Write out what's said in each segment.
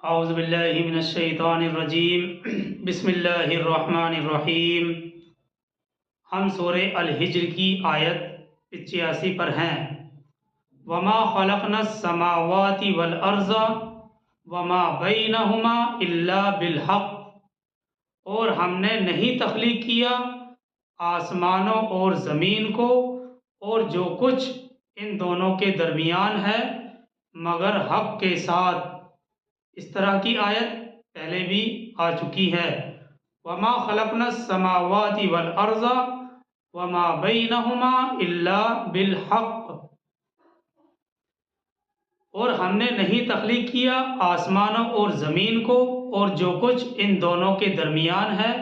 औज़ुबिल्लाहि मिनश्शैतानिर्रजीम बिस्मिल्लाहिर्रहमानिर्रहीम। हम सूरे अल हिज्र की आयत 85 पर हैं। वमा खलक़नस समावाति वल अर्ज़ा वमा बैनहुमा इल्ला बिल हक़। और हमने नहीं तख्लीक किया आसमानों और ज़मीन को और जो कुछ इन दोनों के दरमियान है मगर हक़ के साथ। इस तरह की आयत पहले भी आ चुकी है। वमा खलक़नस समावाति वल अर्ज़ा वमा बैनहुमा इल्ला बिल हक़। और हमने नहीं तख्लीक किया आसमानों और ज़मीन को और जो कुछ इन दोनों के दरमियान है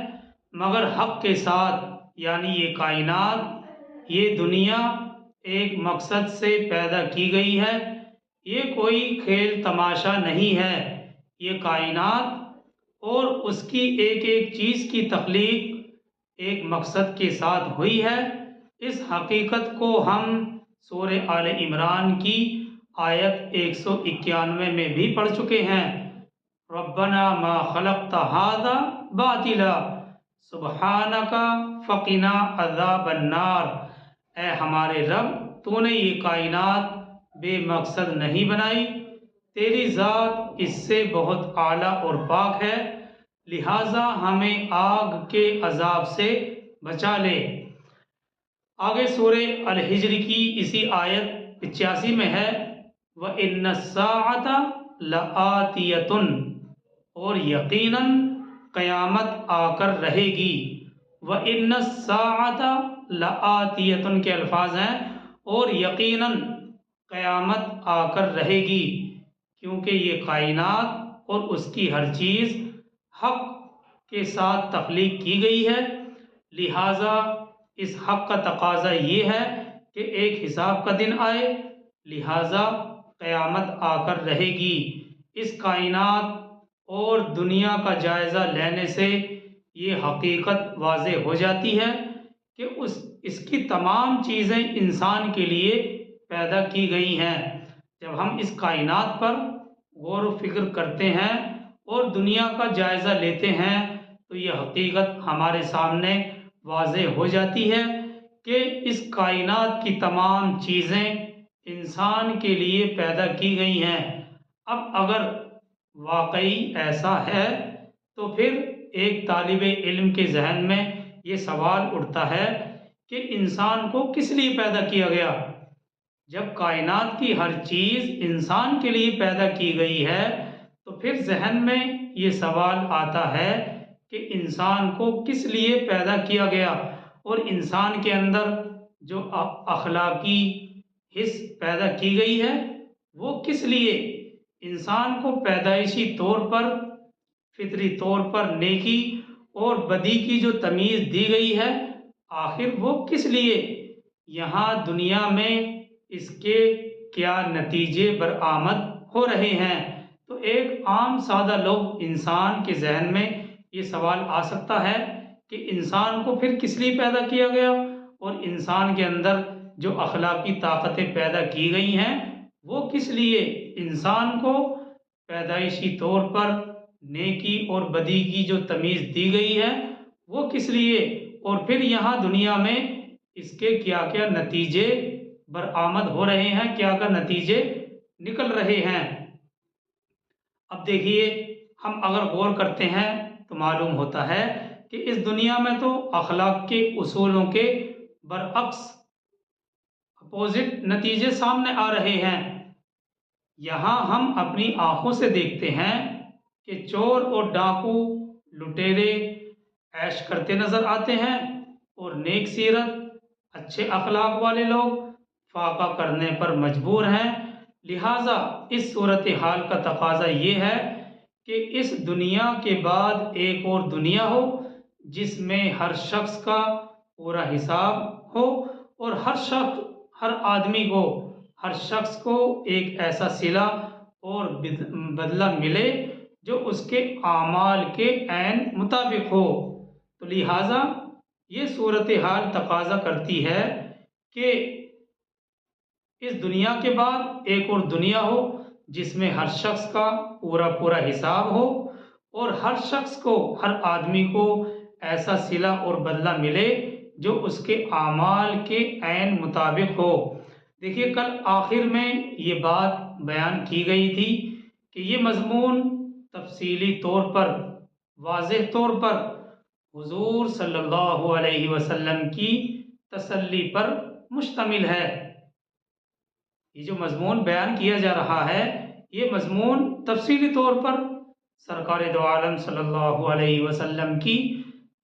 मगर हक़ के साथ, यानी ये कायनात, ये दुनिया एक मकसद से पैदा की गई है। ये कोई खेल तमाशा नहीं है। ये कायनात और उसकी एक एक चीज़ की तख्लीक एक मकसद के साथ हुई है। इस हकीकत को हम सूरे आले इमरान की आयत 191 में भी पढ़ चुके हैं। रब्बना मा खलक़्ता हाज़ा बातिला सुब्हानका फ़क़िना अज़ाबन्नार। ए हमारे रब, तूने ये कायनात बेमकसद नहीं बनाई, तेरी ज़ात इससे बहुत आला और पाक है, लिहाजा हमें आग के अजाब से बचा ले। आगे सूरे अल हिज्र की इसी आयत 85 में है व इन्नस्साअता लआतियतुन। और यकीनन क़यामत आकर रहेगी। व इन्नस्साअता लआतियतुन के अल्फाज हैं और यकीनन क़यामत आकर रहेगी, क्योंकि ये कायनात और उसकी हर चीज़ हक़ के साथ तख्लीक की गई है। लिहाजा इस हक़ का तकाज़ा ये है कि एक हिसाब का दिन आए, लिहाजा क़यामत आकर रहेगी। इस कायनात और दुनिया का जायज़ा लेने से ये हकीकत वाज़ेह हो जाती है कि इसकी तमाम चीज़ें इंसान के लिए पैदा की गई हैं। जब हम इस कायनात पर गौर व फिक्र करते हैं और दुनिया का जायज़ा लेते हैं तो ये हकीकत हमारे सामने वाज़ेह हो जाती है कि इस कायनात की तमाम चीज़ें इंसान के लिए पैदा की गई हैं। अब अगर वाकई ऐसा है तो फिर एक तालिबे इल्म के जहन में ये सवाल उठता है कि इंसान को किस लिए पैदा किया गया। जब कायनात की हर चीज़ इंसान के लिए पैदा की गई है तो फिर जहन में ये सवाल आता है कि इंसान को किस लिए पैदा किया गया और इंसान के अंदर जो अखलाकी हिस्स पैदा की गई है वो किस लिए। इंसान को पैदाइशी तौर पर, फितरी तौर पर नेकी और बदी की जो तमीज़ दी गई है, आखिर वो किस लिए। यहाँ दुनिया में इसके क्या नतीजे बरामद हो रहे हैं। तो एक आम सादा लोग इंसान के जहन में ये सवाल आ सकता है कि इंसान को फिर किस लिए पैदा किया गया और इंसान के अंदर जो अखलाकी ताकतें पैदा की गई हैं वो किस लिए। इंसान को पैदाइशी तौर पर नेकी और बदी की जो तमीज़ दी गई है वो किस लिए, और फिर यहाँ दुनिया में इसके क्या क्या नतीजे बरामद हो रहे हैं, क्या क्या नतीजे निकल रहे हैं। अब देखिए, हम अगर गौर करते हैं तो मालूम होता है कि इस दुनिया में तो अखलाक के उसूलों के बरअक्स अपोजिट नतीजे सामने आ रहे हैं। यहाँ हम अपनी आंखों से देखते हैं कि चोर और डाकू, लुटेरे ऐश करते नजर आते हैं और नेक सीरत, अच्छे अखलाक वाले लोग फाका करने पर मजबूर हैं। लिहाजा इस सूरत हाल का तकाजा ये है कि इस दुनिया के बाद एक और दुनिया हो जिसमें हर शख्स का पूरा हिसाब हो और हर आदमी को, हर शख्स को एक ऐसा सिला और बदला मिले जो उसके आमाल के ऐन मुताबिक हो। तो लिहाजा ये सूरत हाल तकाजा करती है कि इस दुनिया के बाद एक और दुनिया हो जिसमें हर शख्स का पूरा पूरा हिसाब हो और हर शख्स को, हर आदमी को ऐसा सिला और बदला मिले जो उसके आमाल के ऐन मुताबिक हो। देखिए, कल आखिर में ये बात बयान की गई थी कि ये मजमून तफसीली तौर पर, वाज़ेह तौर पर हुजूर सल्लल्लाहु अलैहि वसल्लम की तसल्ली पर मुश्तमिल है। ये जो मजमून बयान किया जा रहा है, ये मजमून तफसीली तौर पर सरकार दो आलम सल्लल्लाहु अलैहि वसल्लम की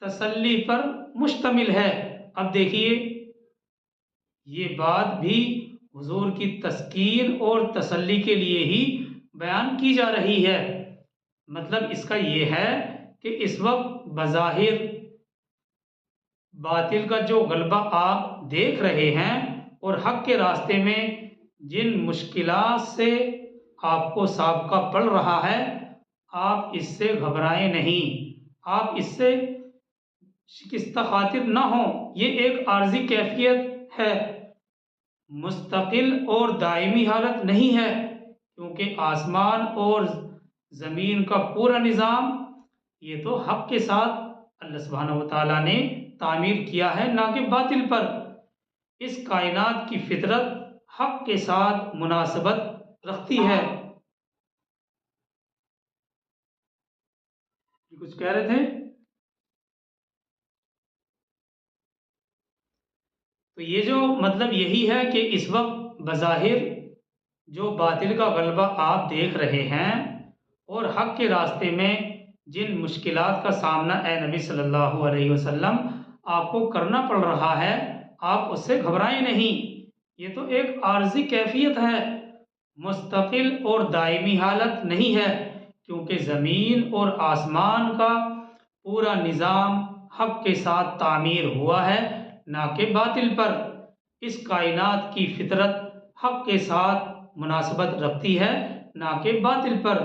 तसल्ली पर मुश्तमिल है। अब देखिए, ये बात भी हुजूर की तस्कीन और तसल्ली के लिए ही बयान की जा रही है। मतलब इसका ये है कि इस वक्त बज़ाहिर बातिल का जो गलबा आप देख रहे हैं और हक के रास्ते में जिन मुश्किलात से आपको साबका पड़ रहा है, आप इससे घबराएं नहीं, आप इससे शिकस्त खातिर ना हो। ये एक आर्जी कैफियत है, मुस्तकिल और दायमी हालत नहीं है, क्योंकि आसमान और ज़मीन का पूरा निज़ाम ये तो हक के साथ अल्लाह सुब्हानहू व तआला ने तामीर किया है, ना कि बातिल पर। इस कायनात की फितरत हक के साथ मुनासबत रखती है। कुछ कह रहे थे? तो ये जो मतलब यही है कि इस वक्त बज़ाहिर जो बातिल का गलबा आप देख रहे हैं और हक के रास्ते में जिन मुश्किलात का सामना ए नबी सल्लल्लाहु अलैहि वसल्लम आपको करना पड़ रहा है, आप उससे घबराएं नहीं। ये तो एक आर्जी कैफियत है, मुस्तकिल और दायमी हालत नहीं है, क्योंकि ज़मीन और आसमान का पूरा निज़ाम हक के साथ तामीर हुआ है, ना कि बातिल पर। इस कायनात की फितरत हक के साथ मुनासबत रखती है, ना कि बातिल पर।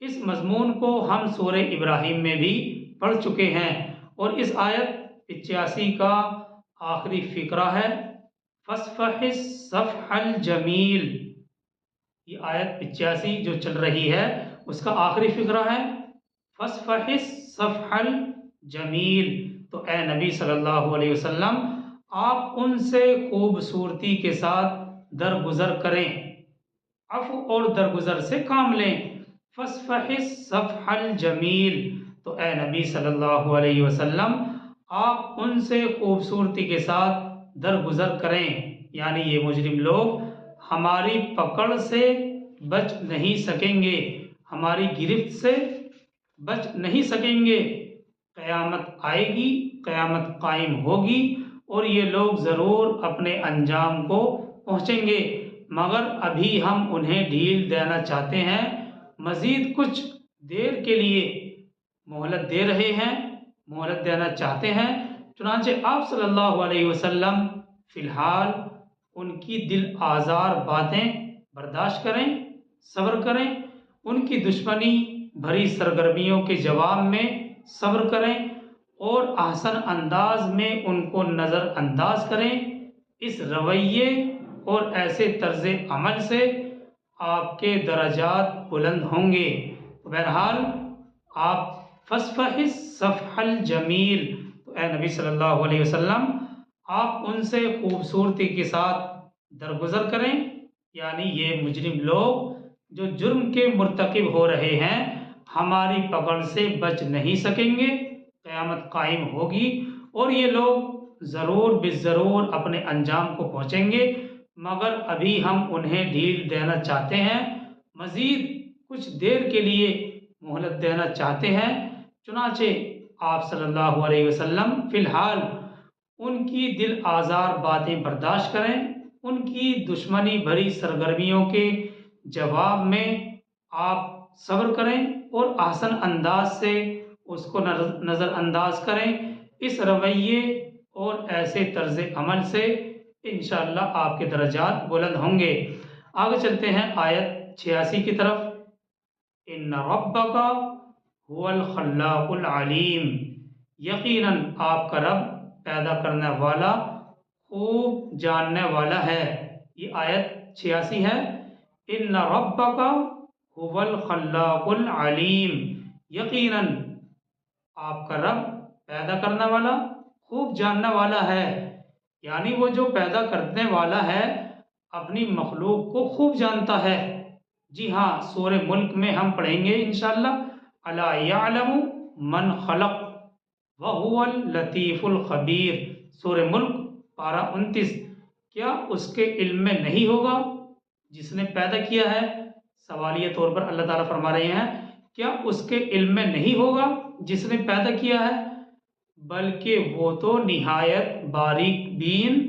इस मजमून को हम सूरह इब्राहिम में भी पढ़ चुके हैं और इस आयत 85 का आखिरी फिक्रा है, फस्फहिस सफ़हल जमील। ये आयत 85 जो चल रही है उसका आखिरी फिक्रा है, फस्फहिस सफ़हल जमील। तो ए नबी सल्लल्लाहु अलैहि वसल्लम, आप उनसे खूबसूरती के साथ दरगुजर करें, अफ़ु और दरगुजर से काम लें। फस्फहिस सफ़हल जमील। तो ए नबी सल्लल्लाहु अलैहि वसल्लम, आप उनसे खूबसूरती के साथ दरगुजर करें, यानी ये मुजरिम लोग हमारी पकड़ से बच नहीं सकेंगे, हमारी गिरफ्त से बच नहीं सकेंगे। क़यामत आएगी, क़यामत कायम होगी और ये लोग ज़रूर अपने अंजाम को पहुँचेंगे, मगर अभी हम उन्हें ढील देना चाहते हैं, मज़ीद कुछ देर के लिए मोहलत दे रहे हैं, मोहलत देना चाहते हैं। चुनांचे आप सल्लल्लाहु अलैहि वसल्लम फ़िलहाल उनकी दिल आज़ार बातें बर्दाश्त करें, सब्र करें, उनकी दुश्मनी भरी सरगर्मियों के जवाब में सब्र करें और ahsan अंदाज में उनको नज़रअंदाज करें। इस रवैये और ऐसे तर्ज अमल से आपके दराजात बुलंद होंगे। तो बहरहाल आप फस्फहिस सफ़हल जमील। तो ए नबी सल्लल्लाहु अलैहि वसल्लम, आप उनसे खूबसूरती के साथ दरगुजर करें, यानी ये मुजरिम लोग जो जुर्म के मुर्तकिब हो रहे हैं, हमारी पकड़ से बच नहीं सकेंगे, क़यामत कायम होगी और ये लोग ज़रूर बिज़रूर अपने अंजाम को पहुँचेंगे, मगर अभी हम उन्हें ढील देना चाहते हैं, मज़ीद कुछ देर के लिए मोहलत देना चाहते हैं। चुनाचे आप सल्लल्लाहु अलैहि वसल्लम फ़िलहाल उनकी दिल आज़ार बातें बर्दाश्त करें, उनकी दुश्मनी भरी सरगर्मियों के जवाब में आप सब्र करें और ahsan अंदाज से उसको नज़रअंदाज करें। इस रवैये और ऐसे तर्ज अमल से इंशाअल्लाह आपके दर्जात बुलंद होंगे। आगे चलते हैं आयत 86 की तरफ। इन्ना रब्बका हुवल खल्लाकुल अलीम। यकीनन आपका रब पैदा करने वाला, खूब जानने वाला है। ये आयत 86 है। इन्ना रब्बका हुवल खल्लाकुल अलीम, यकीनन आपका रब पैदा करने वाला, खूब जानने वाला है। यानी वो जो पैदा करने वाला है अपनी मखलूक को खूब जानता है। जी हाँ, सूरह मुल्क में हम पढ़ेंगे इंशाअल्लाह, अला यअलमु मन खलक व हुवल लतीफुल खबीर। सूरह मुल्क पारा 29। क्या उसके इल्म में नहीं होगा जिसने पैदा किया है? सवालिया तौर पर अल्लाह ताला फरमा रहे हैं, क्या उसके इल्म में नहीं होगा जिसने पैदा किया है? बल्कि वो तो निहायत बारीक बीन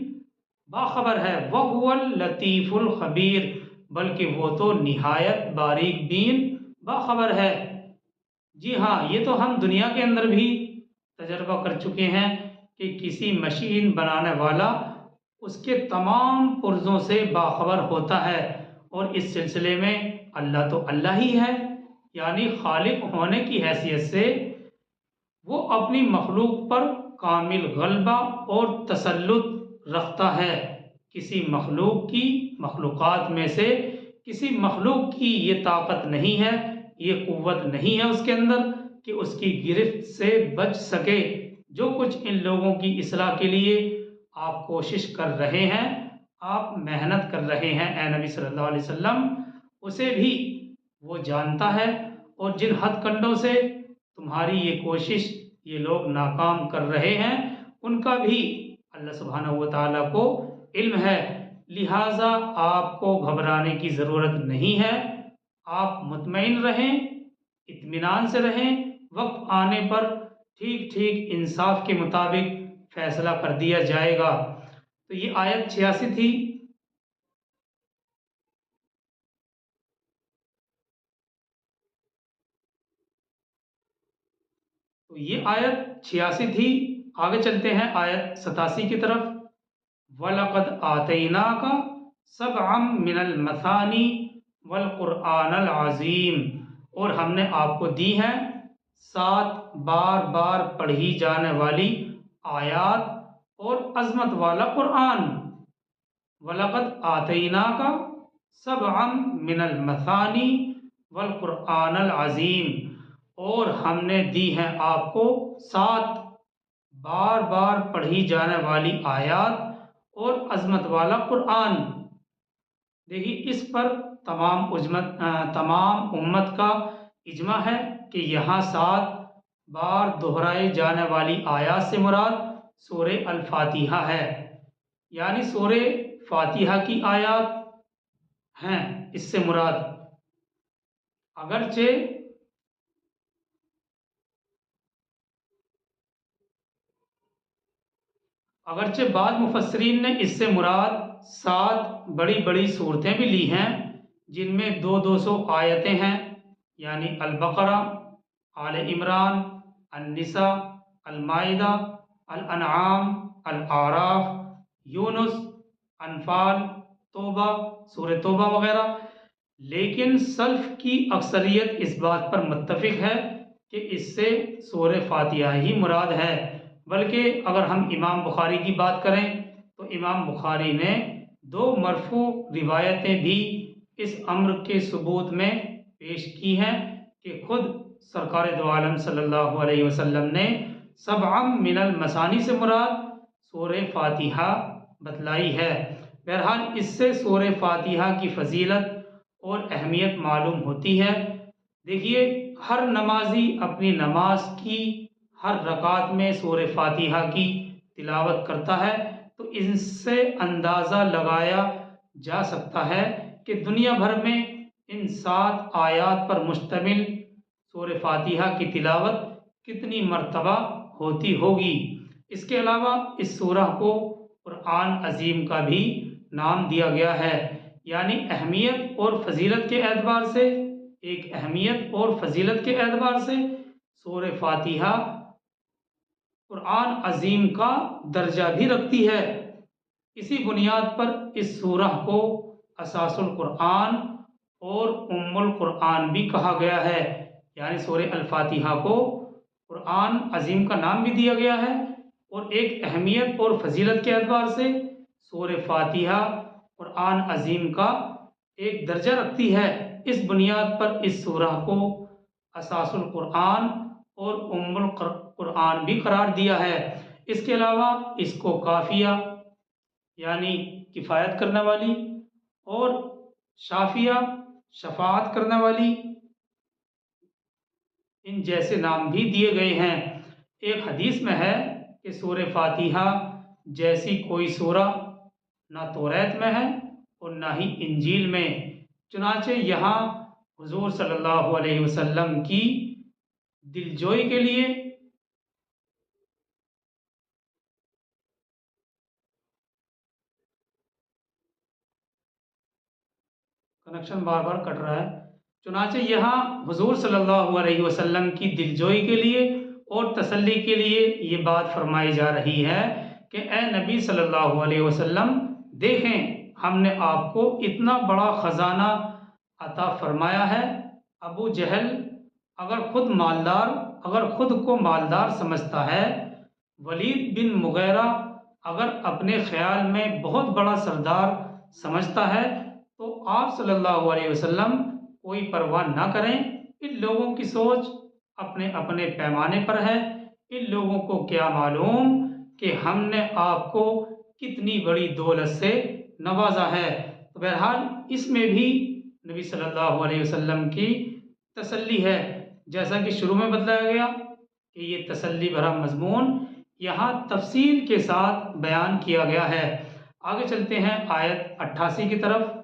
बाखबर है। वह हुवल लतीफुल खबीर, बल्कि वो तो निहायत बारीक बीन बाखबर है। जी हाँ, ये तो हम दुनिया के अंदर भी तजर्बा कर चुके हैं कि किसी मशीन बनाने वाला उसके तमाम पुर्जों से बाखबर होता है। और इस सिलसिले में अल्लाह तो अल्लाह ही है, यानी खालिक होने की हैसियत से वो अपनी मखलूक पर कामिल गलबा और तसल्लुत रखता है। किसी मखलूक की मखलूक़ात में से किसी मखलूक की ये ताकत नहीं है, ये क़ुव्वत नहीं है उसके अंदर कि उसकी गिरफ्त से बच सके। जो कुछ इन लोगों की इस्लाह के लिए आप कोशिश कर रहे हैं, आप मेहनत कर रहे हैं ए नबी सल्लल्लाहु अलैहि वसल्लम, उसे भी वो जानता है। और जिन हथकंडों से तुम्हारी ये कोशिश ये लोग नाकाम कर रहे हैं उनका भी अल्लाह सुब्हानहू व तआला को इल्म है। लिहाजा आपको घबराने की ज़रूरत नहीं है। आप मुतमईन रहें, इत्मीनान से रहें। वक्त आने पर ठीक ठीक इंसाफ के मुताबिक फैसला कर दिया जाएगा। तो ये आयत 86 थी। तो ये आयत 86 थी। आगे चलते हैं आयत 87 की तरफ। वलक़द आतैना का सबअम मिनल मसानी वल क़ुरआनल अज़ीम, और हमने आपको दी हैं 7 बार बार पढ़ी जाने वाली आयात और अज़मत वाला क़ुरआन। वलक़द आतैना का सबअम मिनल मसानी वल क़ुरआनल अज़ीम, और हमने दी हैं आपको 7 बार बार पढ़ी जाने वाली आयात और अजमत वाला कुरान। देखिए, इस पर तमाम उम्मत का इजमा है कि यहाँ 7 बार दोहराए जाने वाली आयात से मुराद सूरह अल फातिहा है, यानी सूरह फातिहा की आयात हैं इससे मुराद। अगरचे अगरचे बाद मुफस्सरीन ने इससे मुराद 7 बड़ी बड़ी सूरतें भी ली हैं, जिनमें 200 आयतें हैं, यानी अल बकरा, आल इमरान, अन-निसा, अल माइदा, अल अनआम, अल आराफ, यूनुस, अनफाल, तौबा, सूरह तौबा वगैरह। लेकिन सल्फ की अक्सरियत इस बात पर मुत्तफिक है कि इससे सूरह फातिहा ही मुराद है। बल्कि अगर हम इमाम बुखारी की बात करें तो इमाम बुखारी ने 2 मरफू रिवायतें भी इस अम्र के सबूत में पेश की हैं कि खुद सरकार दो आलम सल्लल्लाहु अलैहि वसल्लम ने सबअम मिनल मसानी से मुराद सूरह फातिहा बतलाई है। बहरहाल इससे सूरह फातिहा की फजीलत और अहमियत मालूम होती है। देखिए, हर नमाजी अपनी नमाज की हर रकात में सूरह फातिहा की तिलावत करता है, तो इनसे अंदाज़ा लगाया जा सकता है कि दुनिया भर में इन 7 आयात पर मुश्तमिल सूरह फातिहा की तिलावत कितनी मर्तबा होती होगी। इसके अलावा इस सूरह को कुरान अजीम का भी नाम दिया गया है, यानी अहमियत और फजीलत के एतबार से, एक अहमियत और फजीलत के एतबार से सूरह फातिहा कुरान अजीम का दर्जा भी रखती है। इसी बुनियाद पर इस सूरह को असासुल कुरान और उम्मुल कुरान भी कहा गया है, यानी सूरह अल फातिहा को कुरान अजीम का नाम भी दिया गया है। और एक अहमियत और फजीलत के एतबार से सूरह फातिहा कुरान अजीम का एक दर्जा रखती है। इस बुनियाद पर इस सूरह को असासुल कुरान और उम्मुल कुरान भी करार दिया है। इसके अलावा इसको काफिया यानी किफ़ायत करने वाली और शाफिया शफाअत करने वाली इन जैसे नाम भी दिए गए हैं। एक हदीस में है कि सूरह फातिहा जैसी कोई सूरा ना तौरात में है और ना ही इंजील में। चुनाचे यहाँ हुजूर सल्लल्लाहु अलैहि वसल्लम की दिलजोई के लिए कनेक्शन बार बार कट रहा है। चुनाचे यहाँ हुजूर सल्लल्लाहु अलैहि वसल्लम की दिलजोई के लिए और तसल्ली के लिए ये बात फरमाई जा रही है कि ए नबी सल्लल्लाहु अलैहि वसल्लम, देखें हमने आपको इतना बड़ा ख़जाना अता फरमाया है। अबू जहल अगर खुद को मालदार समझता है, वलीद बिन मुगैरा अगर अपने ख्याल में बहुत बड़ा सरदार समझता है, तो आप सल्लल्लाहु अलैहि वसल्लम कोई परवाह ना करें। इन लोगों की सोच अपने अपने पैमाने पर है। इन लोगों को क्या मालूम कि हमने आपको कितनी बड़ी दौलत से नवाजा है। तो बहरहाल इसमें भी नबी सल्लल्लाहु अलैहि वसल्लम की तसल्ली है। जैसा कि शुरू में बताया गया कि ये तसल्ली भरा मजमून यहाँ तफसील के साथ बयान किया गया है। आगे चलते हैं आयत 88 की तरफ।